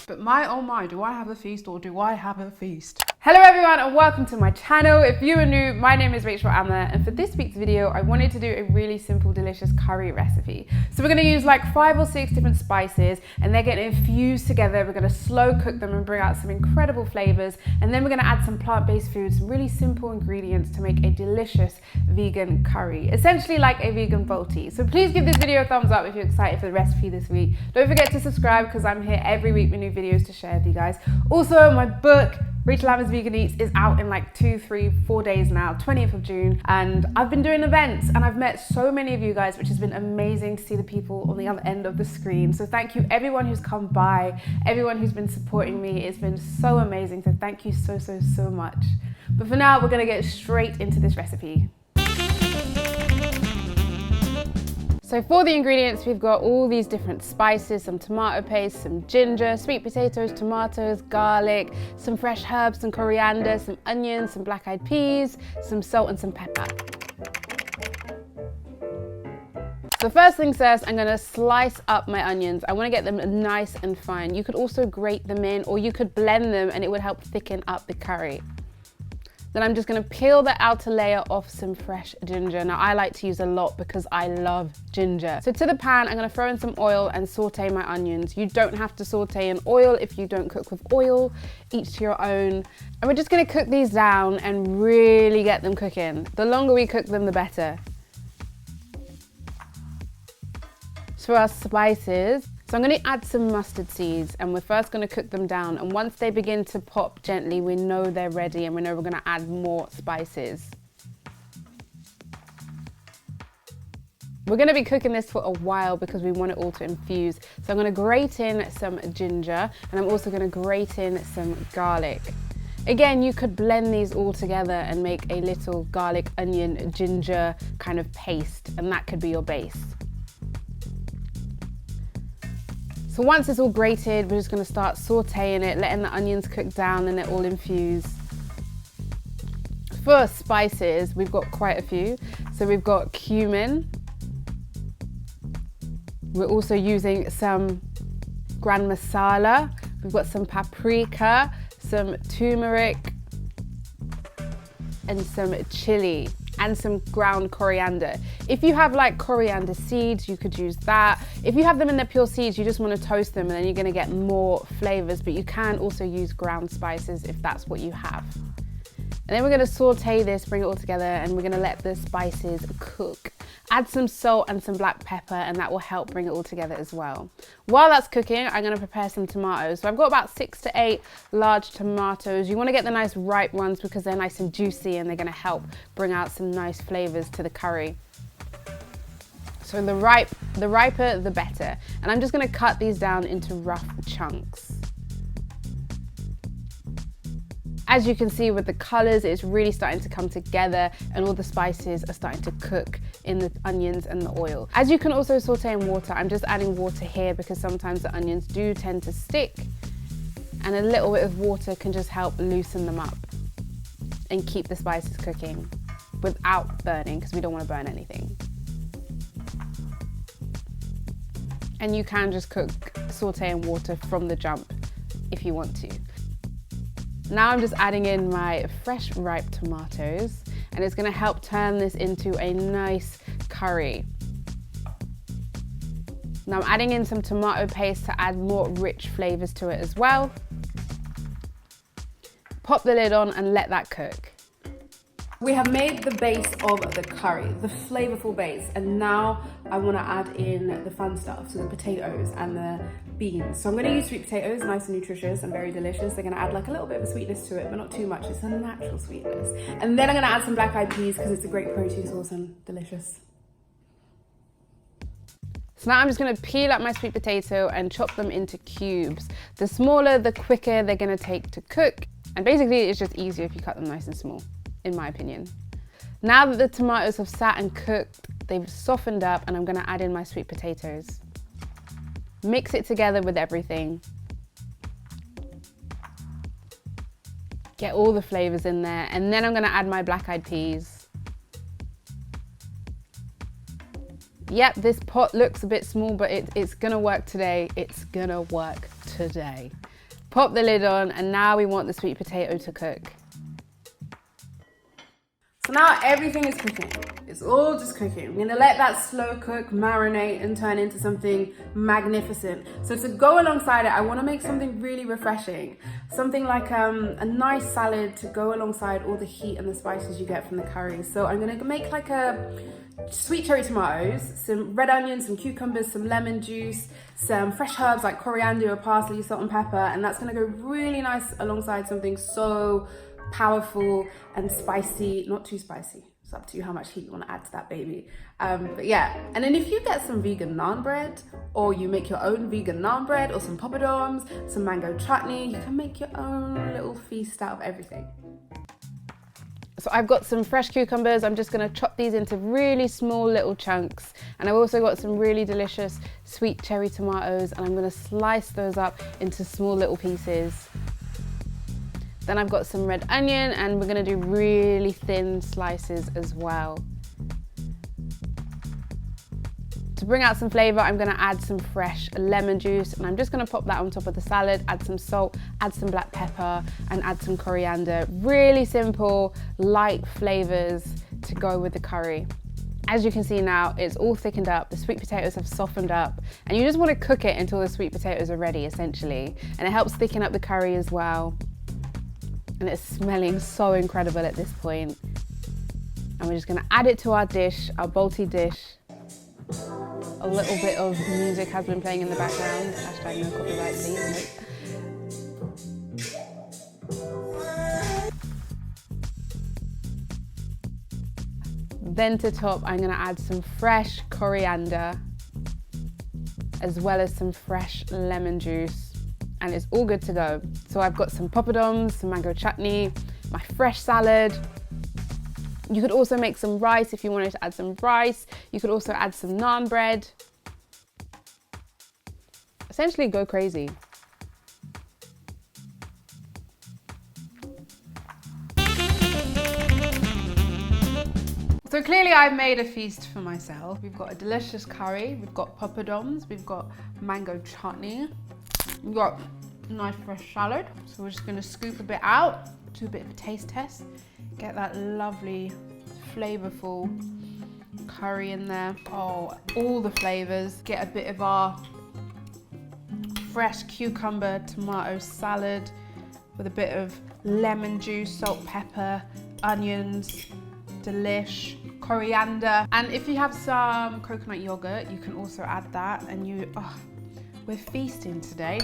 But my oh my, do I have a feast or do I have a feast? Hello everyone and welcome to my channel. If you are new, my name is Rachel Amler, and for this week's video, I wanted to do a really simple, delicious curry recipe. So we're gonna use like 5 or 6 different spices and they're getting infused together. We're gonna slow cook them and bring out some incredible flavors. And then we're gonna add some plant-based foods, some really simple ingredients to make a delicious vegan curry. Essentially like a vegan volti. So please give this video a thumbs up if you're excited for the recipe this week. Don't forget to subscribe because I'm here every week with new videos to share with you guys. Also, my book, Rachel Amler's Vegan Eats, is out in like 2, 3, 4 days now, 20th of June. And I've been doing events and I've met so many of you guys, which has been amazing to see the people on the other end of the screen. So thank you everyone who's come by, everyone who's been supporting me. It's been so amazing. So thank you so much. But for now, we're gonna get straight into this recipe. So for the ingredients, we've got all these different spices, some tomato paste, some ginger, sweet potatoes, tomatoes, garlic, some fresh herbs, some coriander, some onions, some black-eyed peas, some salt and some pepper. So first things first, I'm gonna slice up my onions. I wanna get them nice and fine. You could also grate them in or you could blend them and it would help thicken up the curry. Then I'm just gonna peel the outer layer off some fresh ginger. Now I like to use a lot because I love ginger. So to the pan, I'm gonna throw in some oil and saute my onions. You don't have to saute in oil if you don't cook with oil, each to your own. And we're just gonna cook these down and really get them cooking. The longer we cook them, the better. So for our spices, so I'm going to add some mustard seeds and we're first going to cook them down, and once they begin to pop gently, we know they're ready and we know we're going to add more spices. We're going to be cooking this for a while because we want it all to infuse. So I'm going to grate in some ginger and I'm also going to grate in some garlic. Again, you could blend these all together and make a little garlic, onion, ginger kind of paste, and that could be your base. So once it's all grated, we're just gonna start sauteing it, letting the onions cook down and it all infuse. For spices, we've got quite a few. So we've got cumin. We're also using some gram masala. We've got some paprika, some turmeric, and some chili, and some ground coriander. If you have like coriander seeds, you could use that. If you have them in their pure seeds, you just want to toast them and then you're going to get more flavors, but you can also use ground spices if that's what you have. And then we're going to saute this, bring it all together, and we're going to let the spices cook. Add some salt and some black pepper and that will help bring it all together as well. While that's cooking, I'm going to prepare some tomatoes. So I've got about 6 to 8 large tomatoes. You want to get the nice ripe ones because they're nice and juicy and they're going to help bring out some nice flavors to the curry. So the riper, the better. And I'm just going to cut these down into rough chunks. As you can see with the colors, it's really starting to come together and all the spices are starting to cook in the onions and the oil. As you can also saute in water, I'm just adding water here because sometimes the onions do tend to stick, and a little bit of water can just help loosen them up and keep the spices cooking without burning, because we don't want to burn anything. And you can just saute in water from the jump if you want to. Now I'm just adding in my fresh ripe tomatoes and it's gonna help turn this into a nice curry. Now I'm adding in some tomato paste to add more rich flavors to it as well. Pop the lid on and let that cook. We have made the base of the curry, the flavorful base, and now I want to add in the fun stuff, so the potatoes and the beans. So I'm going to use sweet potatoes, nice and nutritious and very delicious. They're going to add like a little bit of a sweetness to it, but not too much. It's a natural sweetness. And then I'm going to add some black-eyed peas because it's a great protein source and delicious. So now I'm just going to peel up my sweet potato and chop them into cubes. The smaller, the quicker they're going to take to cook. And basically it's just easier if you cut them nice and small, in my opinion. Now that the tomatoes have sat and cooked, they've softened up, and I'm gonna add in my sweet potatoes. Mix it together with everything. Get all the flavors in there, and then I'm gonna add my black-eyed peas. Yep, this pot looks a bit small, but it's gonna work today. It's gonna work today. Pop the lid on, and now we want the sweet potato to cook. So now everything is cooking. It's all just cooking. We're gonna let that slow cook marinate and turn into something magnificent. So to go alongside it, I wanna make something really refreshing. Something like a nice salad to go alongside all the heat and the spices you get from the curry. So I'm gonna make like a sweet cherry tomatoes, some red onions, some cucumbers, some lemon juice, some fresh herbs like coriander or parsley, salt and pepper, and that's gonna go really nice alongside something so powerful and spicy, not too spicy. It's up to you how much heat you want to add to that baby. But yeah, and then if you get some vegan naan bread, or you make your own vegan naan bread, or some poppadoms, some mango chutney, you can make your own little feast out of everything. So I've got some fresh cucumbers. I'm just gonna chop these into really small little chunks. And I've also got some really delicious sweet cherry tomatoes, and I'm gonna slice those up into small little pieces. Then I've got some red onion, and we're gonna do really thin slices as well. To bring out some flavor, I'm gonna add some fresh lemon juice, and I'm just gonna pop that on top of the salad, add some salt, add some black pepper, and add some coriander. Really simple, light flavors to go with the curry. As you can see now, it's all thickened up, the sweet potatoes have softened up, and you just wanna cook it until the sweet potatoes are ready, essentially. And it helps thicken up the curry as well. And it's smelling so incredible at this point. And we're just gonna add it to our dish, our Balti dish. A little bit of music has been playing in the background. Hashtag no copyright, please. Then to top, I'm gonna add some fresh coriander, as well as some fresh lemon juice. And it's all good to go. So I've got some poppadoms, some mango chutney, my fresh salad. You could also make some rice if you wanted to add some rice. You could also add some naan bread. Essentially go crazy. So clearly I've made a feast for myself. We've got a delicious curry, we've got poppadoms, we've got mango chutney. We've got a nice fresh salad. So we're just gonna scoop a bit out, do a bit of a taste test, get that lovely, flavorful curry in there. Oh, all the flavors. Get a bit of our fresh cucumber tomato salad with a bit of lemon juice, salt, pepper, onions, delish, coriander. And if you have some coconut yogurt, you can also add that, and we're feasting today.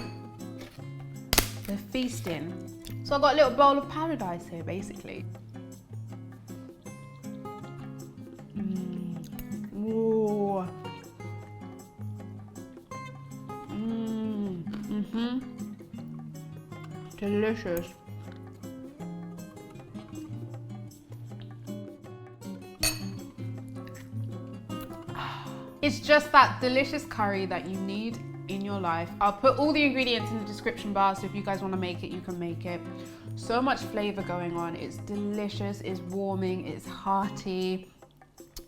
We're feasting. So I've got a little bowl of paradise here, basically. Ooh. Delicious. It's just that delicious curry that you need in your life. I'll put all the ingredients in the description bar, so if you guys want to make it, you can make it. So much flavor going on. It's delicious, it's warming, it's hearty.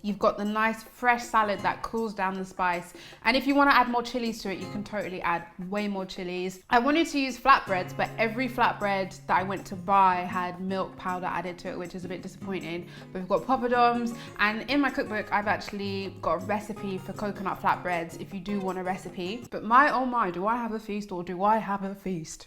You've got the nice fresh salad that cools down the spice. And if you want to add more chilies to it, you can totally add way more chilies. I wanted to use flatbreads, but every flatbread that I went to buy had milk powder added to it, which is a bit disappointing. But we've got poppadoms, and in my cookbook, I've actually got a recipe for coconut flatbreads if you do want a recipe. But my oh my, do I have a feast or do I have a feast?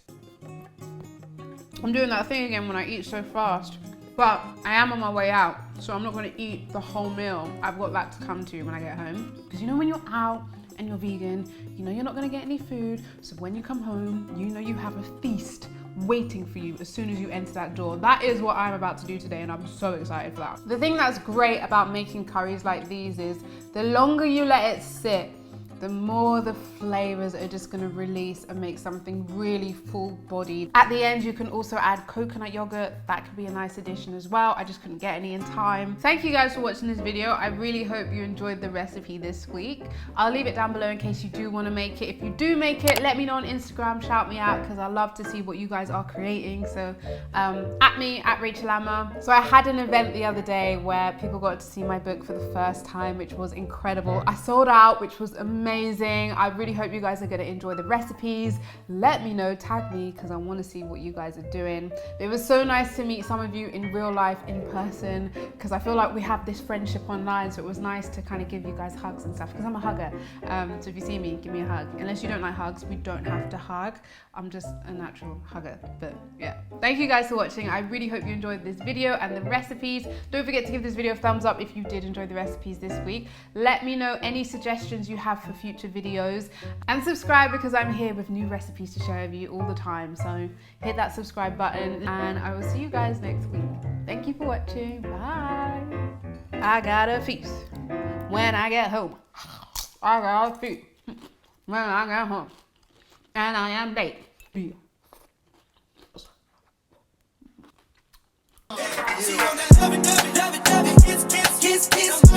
I'm doing that thing again when I eat so fast. But I am on my way out, so I'm not gonna eat the whole meal. I've got that to come to when I get home. Because you know when you're out and you're vegan, you know you're not gonna get any food, so when you come home, you know you have a feast waiting for you as soon as you enter that door. That is what I'm about to do today, and I'm so excited for that. The thing that's great about making curries like these is the longer you let it sit, the more the flavors are just gonna release and make something really full-bodied. At the end, you can also add coconut yogurt. That could be a nice addition as well. I just couldn't get any in time. Thank you guys for watching this video. I really hope you enjoyed the recipe this week. I'll leave it down below in case you do wanna make it. If you do make it, let me know on Instagram, shout me out, because I love to see what you guys are creating. So at me, at Rachel Amma. So I had an event the other day where people got to see my book for the first time, which was incredible. I sold out, which was amazing. amazing. I really hope you guys are going to enjoy the recipes. Let me know, tag me, because I want to see what you guys are doing. It was so nice to meet some of you in real life, in person, because I feel like we have this friendship online, so it was nice to kind of give you guys hugs and stuff, because I'm a hugger. So if you see me, give me a hug. Unless you don't like hugs, we don't have to hug. I'm just a natural hugger. But yeah, thank you guys for watching. I really hope you enjoyed this video and the recipes. Don't forget to give this video a thumbs up if you did enjoy the recipes this week. Let me know any suggestions you have for future videos, and subscribe, because I'm here with new recipes to share with you all the time. So hit that subscribe button, and I will see you guys next week. Thank you for watching. Bye. I got a feast when I get home. I got a feast when I get home, and I am late. Yeah. She on that love it, love it, love it, love it, kiss, kiss, kiss, kiss.